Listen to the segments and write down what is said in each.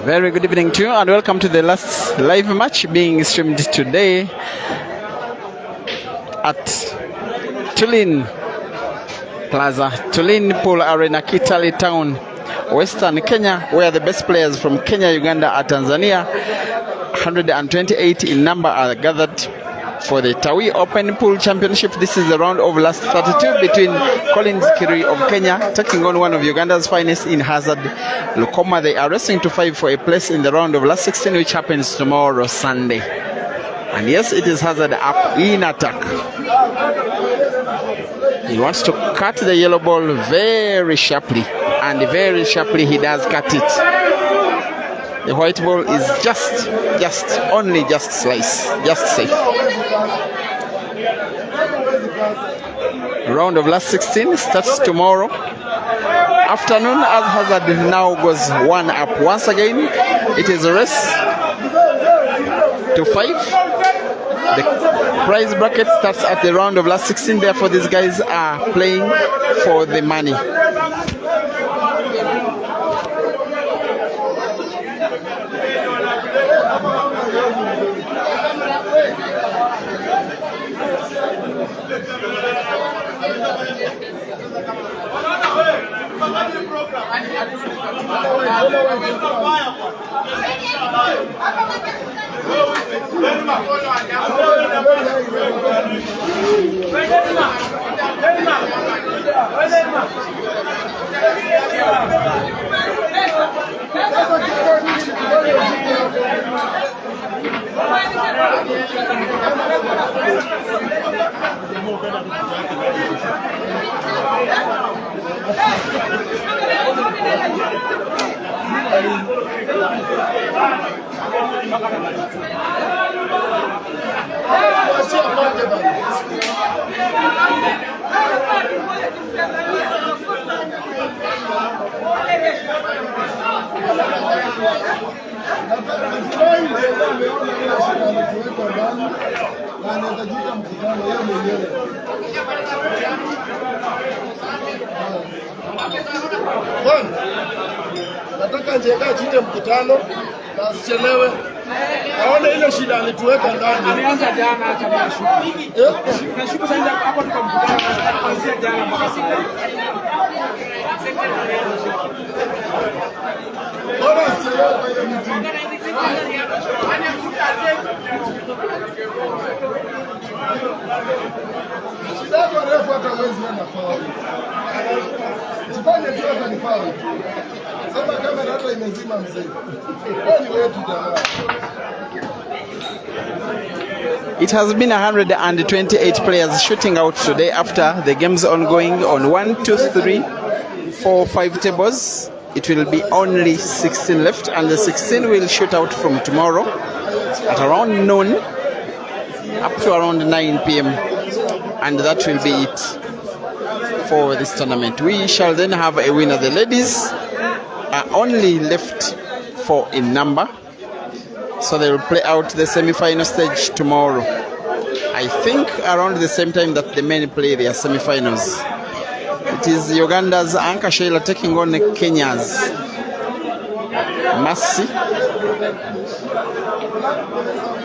Very good evening to you and welcome to the last live match being streamed today at Tulin Plaza, Tulin Pool Arena, Kitale Town, Western Kenya, where the best players from Kenya, Uganda and Tanzania, 128 in number, are gathered for the Tawi Open Pool Championship. This is the round of last 32 between Collins Kiri of Kenya taking on one of Uganda's finest in Hazard Lukoma. They are racing to 5 for a place in the round of last 16, which happens tomorrow, Sunday. And yes, it is Hazard up in attack. He wants to cut the yellow ball very sharply, and very sharply he does cut it. The white ball is just slice, just safe. Round of last 16 starts tomorrow afternoon as Hazard now goes 1 up. Once again, it is a race to 5. The prize bracket starts at the round of last 16, therefore these guys are playing for the money. Nataka njeka chite mkutano na sichelewe. Naona ile shida alituweka ndani. Ameanza jana hata kesho. Nashuku sasa hapo tukamkutana kuanzia jana mpaka sasa. Bora sichelewe kwa hiyo meeting. Shida kwa refu hata mwezi na faulu. Sifanye tu hata ni faulu. Sema kamera hata imezima mzee. Kwani wetu jamaa. It has been 128 players shooting out today after the games ongoing on 1, 2, 3, 4, 5 tables. It will be only 16 left, and the 16 will shoot out from tomorrow at around noon up to around 9 p.m. and that will be it for this tournament. We shall then have a winner. The ladies are only left 4 in number, so they will play out the semi-final stage tomorrow. I think around the same time that the men play their semi-finals. It is Uganda's Anka Sheila taking on Kenya's Mercy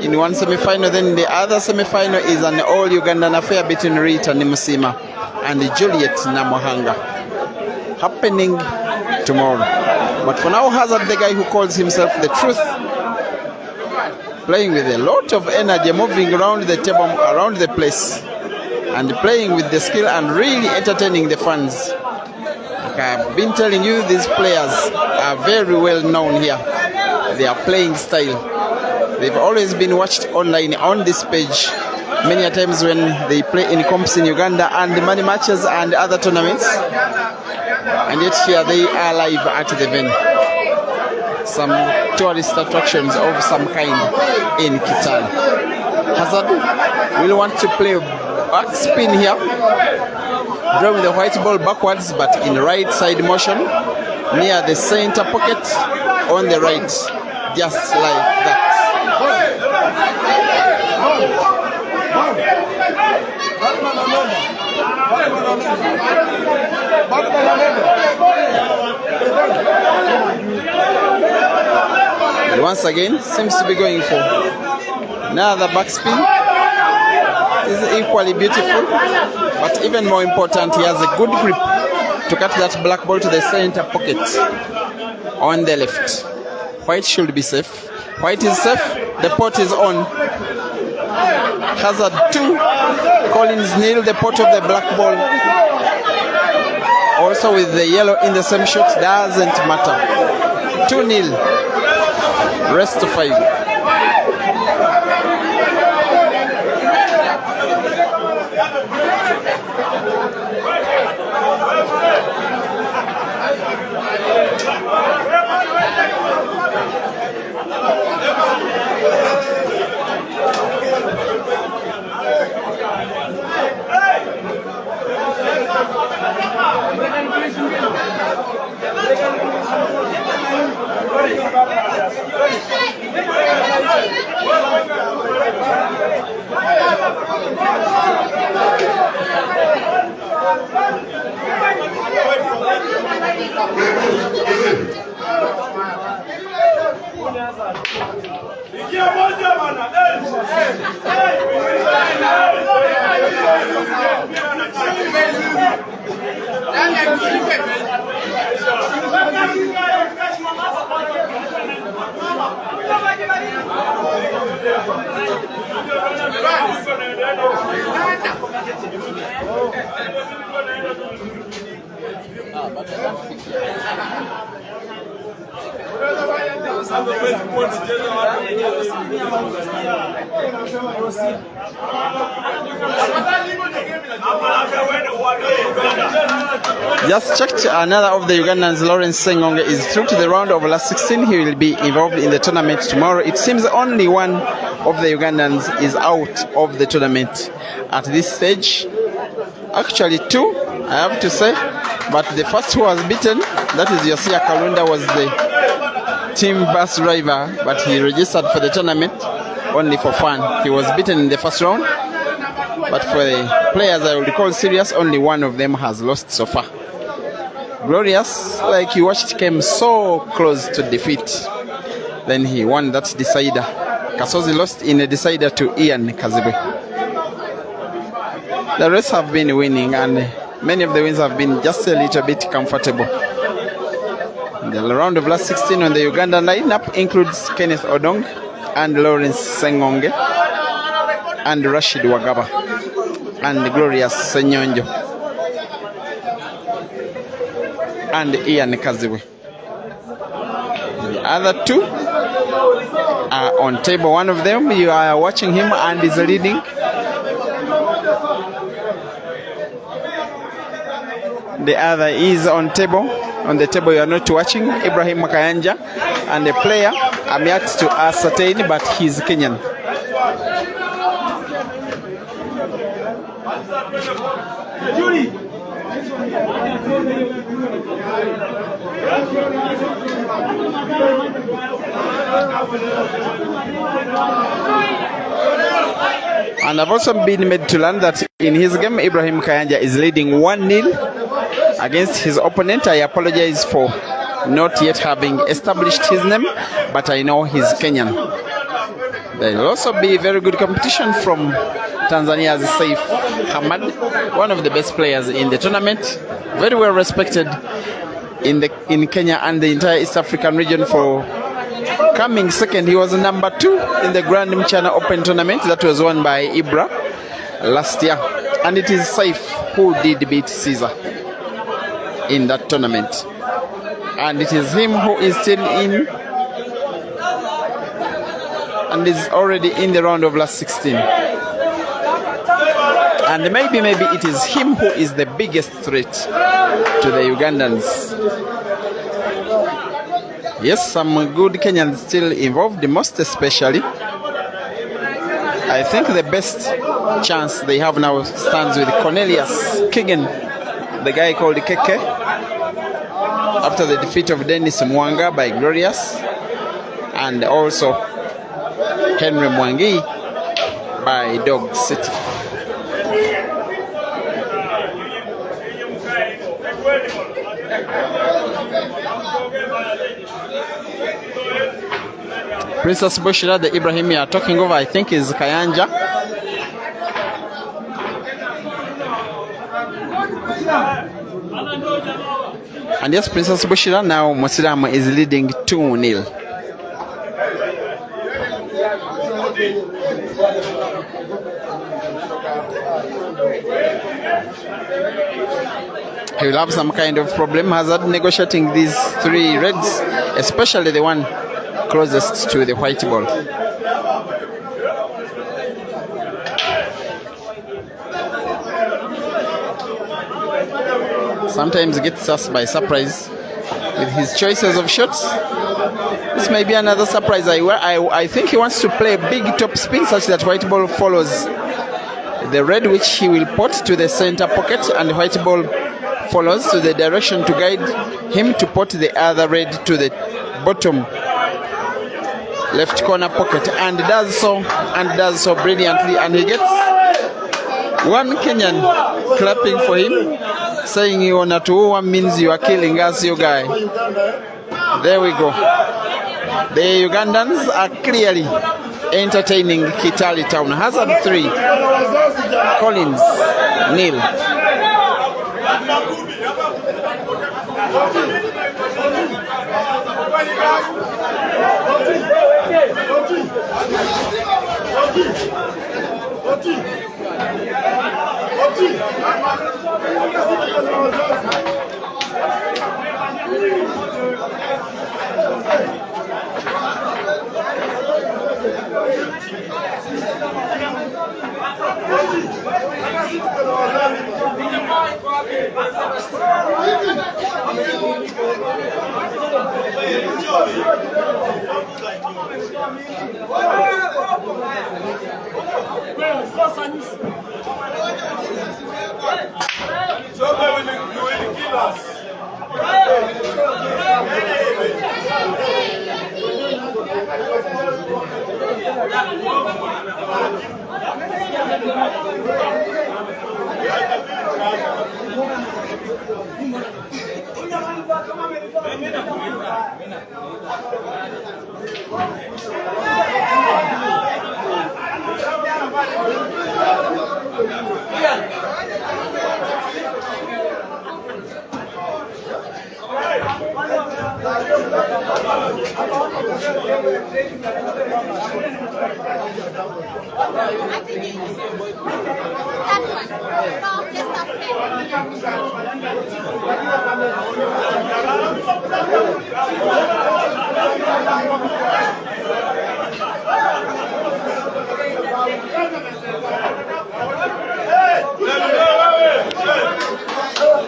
in one semi-final. Then the other semi-final is an all-Ugandan affair between Rita Nimusima and Juliet Namuhanga, happening tomorrow. But for now, Hazard, the guy who calls himself the Truth, playing with a lot of energy, moving around the table, around the place, and playing with the skill and really entertaining the fans. Like I've been telling you, these players are very well known here. Their playing style. They've always been watched online on this page many a times when they play in comps in Uganda and money matches and other tournaments. And yet here they are live at the venue. Some tourist attractions of some kind in Kitale. Hazard will want to play back spin here, drawing the white ball backwards but in right side motion near the center pocket on the right, just like that. And once again, seems to be going for another backspin. It is equally beautiful, but even more important, he has a good grip to cut that black ball to the center pocket on the left. White should be safe. White is safe. The pot is on. Hazard 2. Collins nil. The pot of the black ball. Also with the yellow in the same shot. Doesn't matter. 2-0. Rest to 5. Just checked, another of the Ugandans, Lawrence Sengonge, is through to the round of last 16. He will be involved in the tournament tomorrow. It seems only one of the Ugandans is out of the tournament at this stage. Actually 2, I have to say, but the first who was beaten, that is Yosia Kalunda, was the team bus driver, but he registered for the tournament only for fun. He was beaten in the first round, but for the players I would call serious, only one of them has lost so far. Glorious, like you watched, came so close to defeat. Then he won that decider. Kasozi lost in a decider to Ian Kazibwe. The rest have been winning, and many of the wins have been just a little bit comfortable. The round of last 16 on the Uganda lineup includes Kenneth Odong and Lawrence Sengonge and Rashid Wagaba and Glorious Senyonjo and Ian Kaziwe. The other 2 are on table. One of them, you are watching him and is leading. The other is on table. On the table you are not watching, Ibrahim Makayanja, and the player I'm yet to ascertain, but he's Kenyan. And I've also been made to learn that in his game, Ibrahim Kayanja is leading 1-0 against his opponent. I apologize for not yet having established his name, but I know he's Kenyan. There will also be very good competition from Tanzania's Saif Hamad, one of the best players in the tournament, very well respected in Kenya and the entire East African region for coming second. He was number 2 in the Grand Mchana Open tournament that was won by Ibra last year, and it is Saif who did beat Caesar in that tournament, and it is him who is still in and is already in the round of last 16. And maybe it is him who is the biggest threat to the Ugandans. Yes, some good Kenyans still involved, most especially. I think the best chance they have now stands with Cornelius Kigen, the guy called Keke, after the defeat of Dennis Mwanga by Glorious, and also Henry Mwangi by Dog City. Princess Bushra, the Ibrahim you are talking over, I think is Kayanja. And yes, Princess Bushra, now Musilamu is leading 2-0. He will have some kind of problem hazard negotiating these three reds, especially the one closest to the white ball. Sometimes gets us by surprise with his choices of shots. This may be another surprise. I think he wants to play a big top spin such that white ball follows the red, which he will pot to the center pocket, and white ball follows to the direction to guide him to pot the other red to the bottom left corner pocket, and does so brilliantly, and he gets one Kenyan clapping for him, saying you wanna to means you are killing us, you guy. There we go. The Ugandans are clearly entertaining Kitale Town. Hazard 3, Collins 0.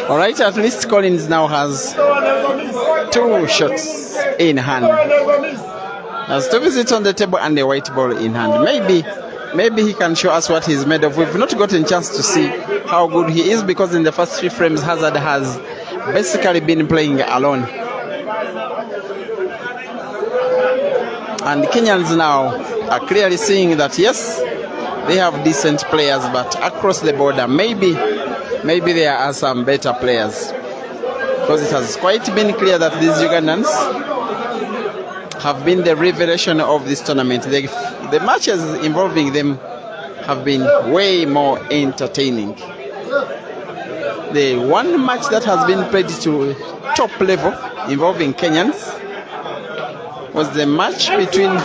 All right, at least Collins now has 2 shots in hand. Has 2 visits on the table and a white ball in hand. Maybe he can show us what he's made of. We've not gotten a chance to see how good he is, because in the first 3 frames Hazard has basically been playing alone. And the Kenyans now are clearly seeing that yes, they have decent players, but across the border maybe there are some better players, because it has quite been clear that these Ugandans have been the revelation of this tournament. The matches involving them have been way more entertaining. The one match that has been played to top level involving Kenyans was the match between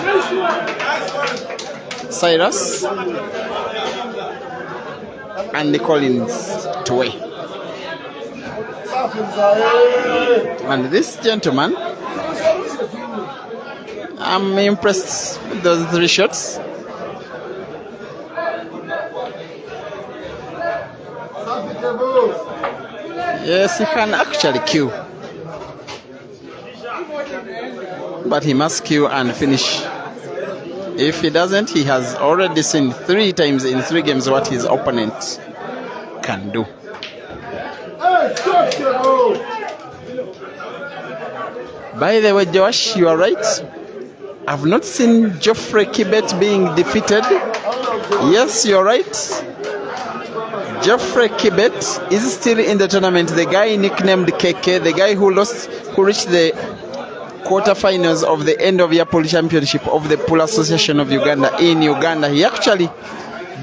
Cyrus and the Collins Tawi. And this gentleman, I'm impressed with those 3 shots. Yes, he can actually queue, but he must queue and finish. If he doesn't, he has already seen 3 times in 3 games what his opponent can do. By the way, Josh, you are right. I've not seen Geoffrey Kibet being defeated. Yes, you're right. Geoffrey Kibet is still in the tournament. The guy nicknamed KK, the guy who reached the quarterfinals of the end of year pool championship of the Pool Association of Uganda in Uganda. He actually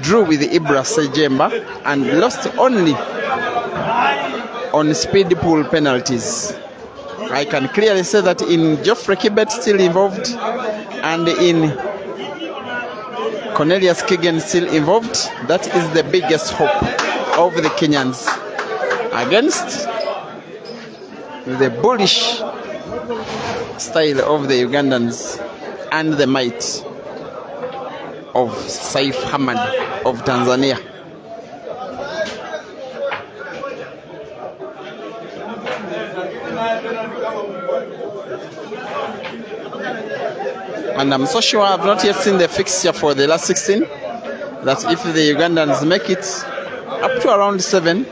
drew with Ibra Sejemba and lost only on speed pool penalties. I can clearly say that in Geoffrey Kibet still involved and in Cornelius Kigen still involved, that is the biggest hope of the Kenyans against the bullish style of the Ugandans and the might of Saif Hamad of Tanzania. And I'm so sure I've not yet seen the fixture for the last 16, that if the Ugandans make it up to around 7,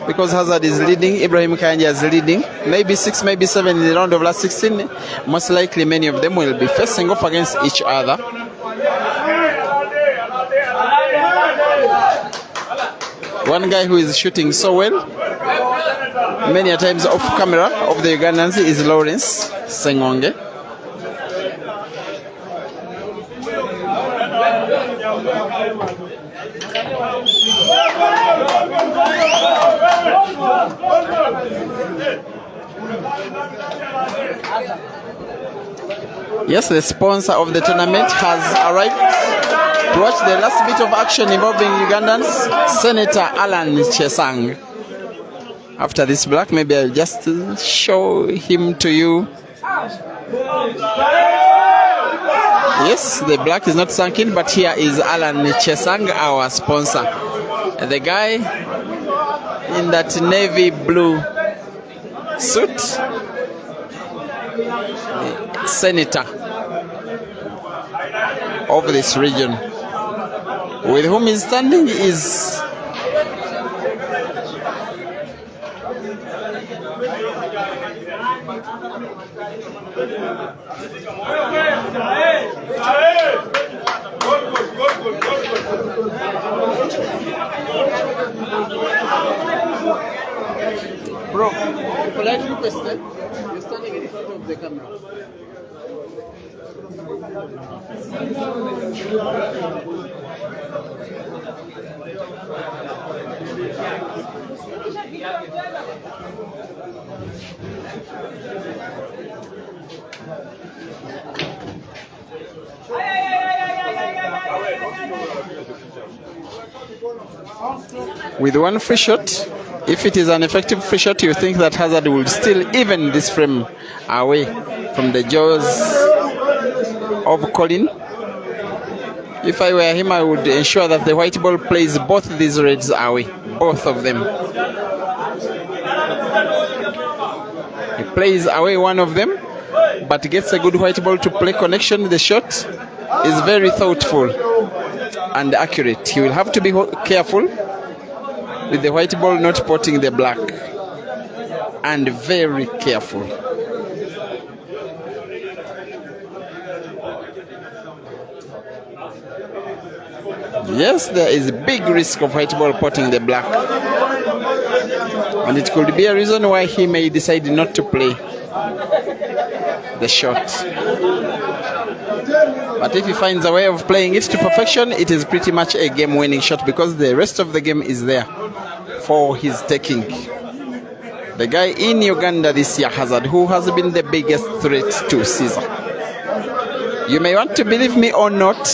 because Hazard is leading, Ibrahim Kanja is leading, maybe 6, maybe 7 in the round of last 16, most likely many of them will be facing off against each other. One guy who is shooting so well, many a times off camera, of the Ugandans is Lawrence Sengonge. Yes, the sponsor of the tournament has arrived to watch the last bit of action involving Ugandans, Senator Alan Chesang. After this black, maybe I'll just show him to you. Yes, the black is not sunk in, but here is Alan Chesang, our sponsor. The guy in that navy blue suit, the senator of this region. With whom he's standing is bro, polite request, you're standing in front of the camera. With one free shot, if it is an effective free shot, you think that Hazard will still even this frame away from the jaws of Colin. If I were him, I would ensure that the white ball plays both these reds away, both of them. He plays away one of them, but gets a good white ball to play connection. The shot is very thoughtful and accurate. He will have to be careful with the white ball not potting the black, and very careful. Yes, there is a big risk of white ball potting the black, and it could be a reason why he may decide not to play the shot. But if he finds a way of playing it to perfection, it is pretty much a game-winning shot, because the rest of the game is there for his taking. The guy in Uganda this year, Hazard, who has been the biggest threat to Caesar. You may want to believe me or not,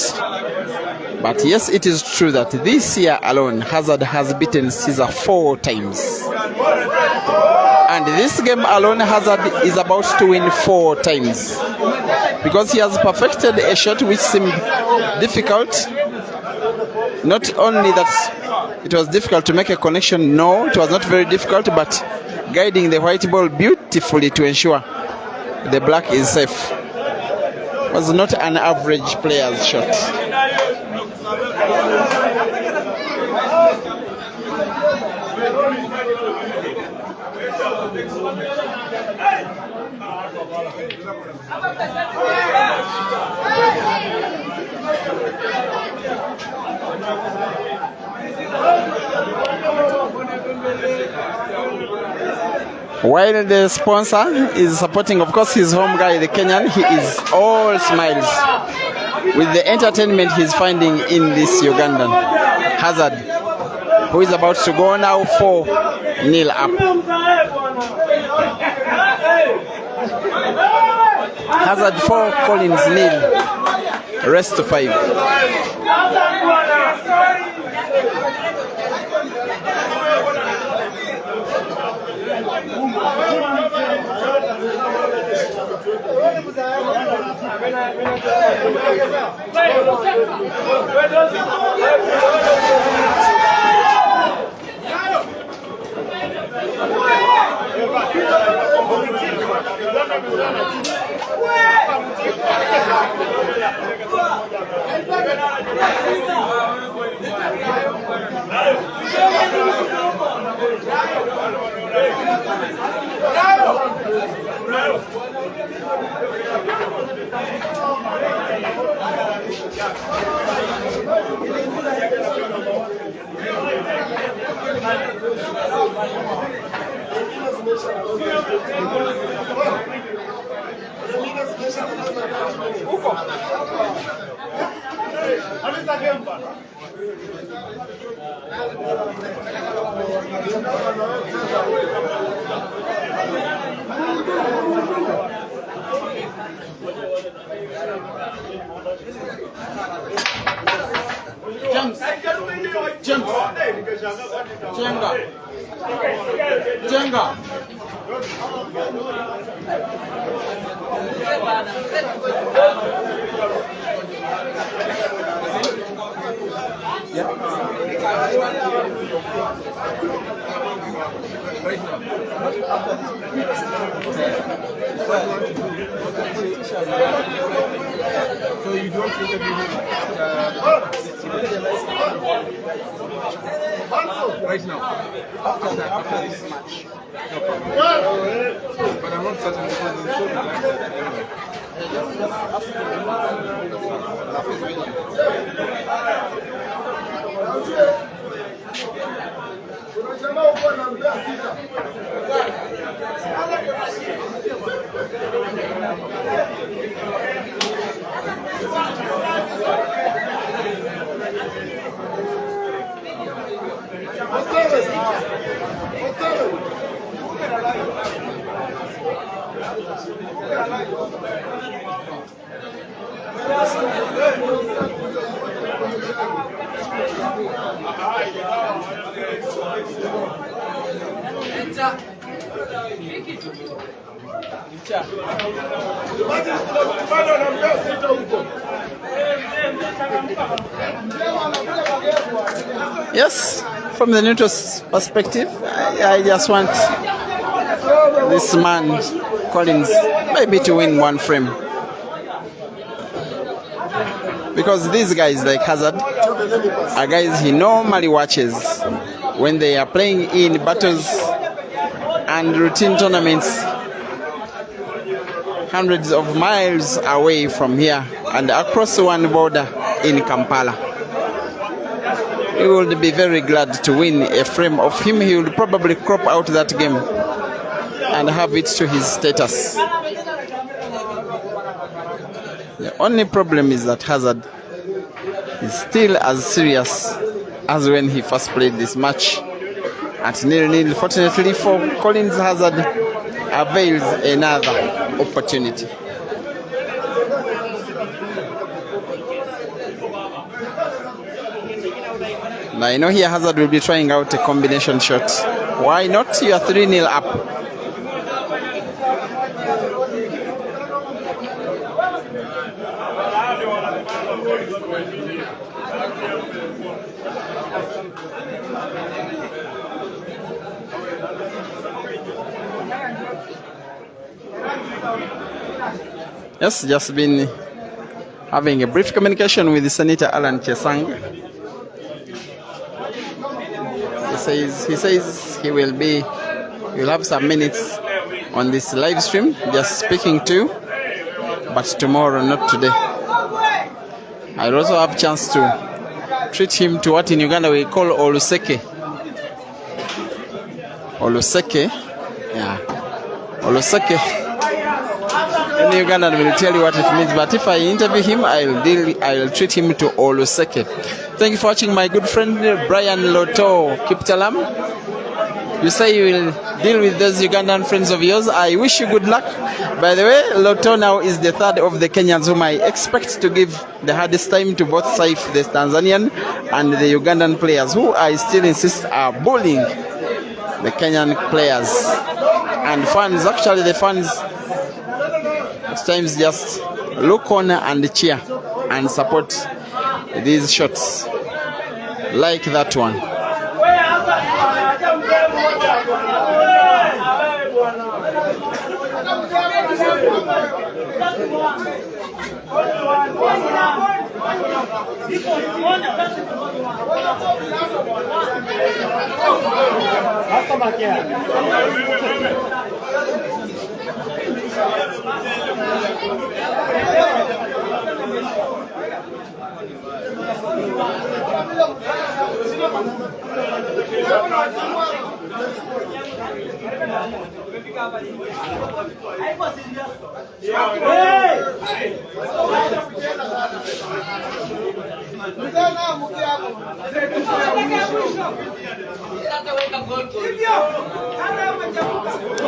but yes, it is true that this year alone, Hazard has beaten Caesar 4 times. And this game alone, Hazard is about to win 4 times. Because he has perfected a shot which seemed difficult. Not only that it was difficult to make a connection, no, it was not very difficult, but guiding the white ball beautifully to ensure the black is safe. It was not an average player's shot. While the sponsor is supporting, of course, his home guy, the Kenyan, he is all smiles with the entertainment he's finding in this Ugandan. Hazard, who is about to go now 4-0 up. Hazard 4, Collins 0. Rest to 5. Jenga. So you don't interview him right now, after this match. No problem. But I'm not certain because it's so Yes, from the neutral perspective, I just want this man, Collins, maybe to win one frame. Because these guys like Hazard are guys he normally watches when they are playing in battles and routine tournaments hundreds of miles away from here and across one border in Kampala. He would be very glad to win a frame of him. He will probably crop out that game and have it to his status. The only problem is that Hazard is still as serious as when he first played this match at 0-0. Fortunately for Collins, Hazard avails another opportunity. Now I know here Hazard will be trying out a combination shot. Why not? You are 3-0 up. Yes, just been having a brief communication with the Senator Alan Chesang. He says he will have some minutes on this live stream, just speaking to, but tomorrow, not today. I'll also have a chance to treat him to what in Uganda we call Oluseke. Oluseke Yeah. Oloseke. Any Ugandan will tell you what it means, but if I interview him, I'll treat him to Oloseke. Thank you for watching, my good friend Brian Loto Kiptalam. You say you will deal with those Ugandan friends of yours. I wish you good luck. By the way, Loto now is the third of the Kenyans whom I expect to give the hardest time to both Saif, the Tanzanian, and the Ugandan players, who I still insist are bullying the Kenyan players. And fans, actually the fans at times just look on and cheer and support these shots, like that one.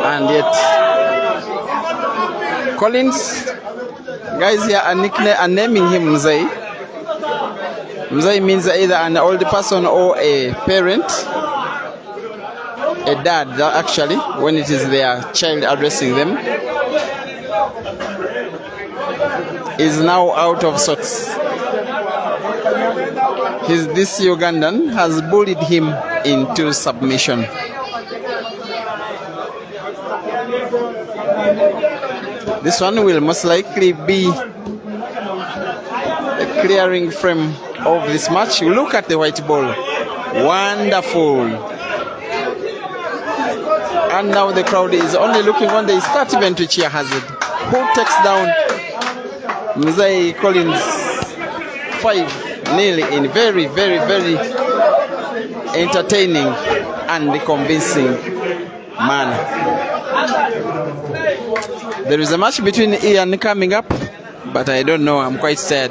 And yet Collins, guys here are naming him Mzai. Mzai means either an old person or a parent, a dad actually, when it is their child addressing them. Is now out of sorts. This Ugandan has bullied him into submission. This one will most likely be the clearing frame of this match. Look at the white ball. Wonderful. And now the crowd is only looking when they start even to cheer Hazard, who takes down Mzai Collins 5-0 in very, very, very entertaining and convincing manner. There is a match between Ian coming up, but I don't know, I'm quite sad.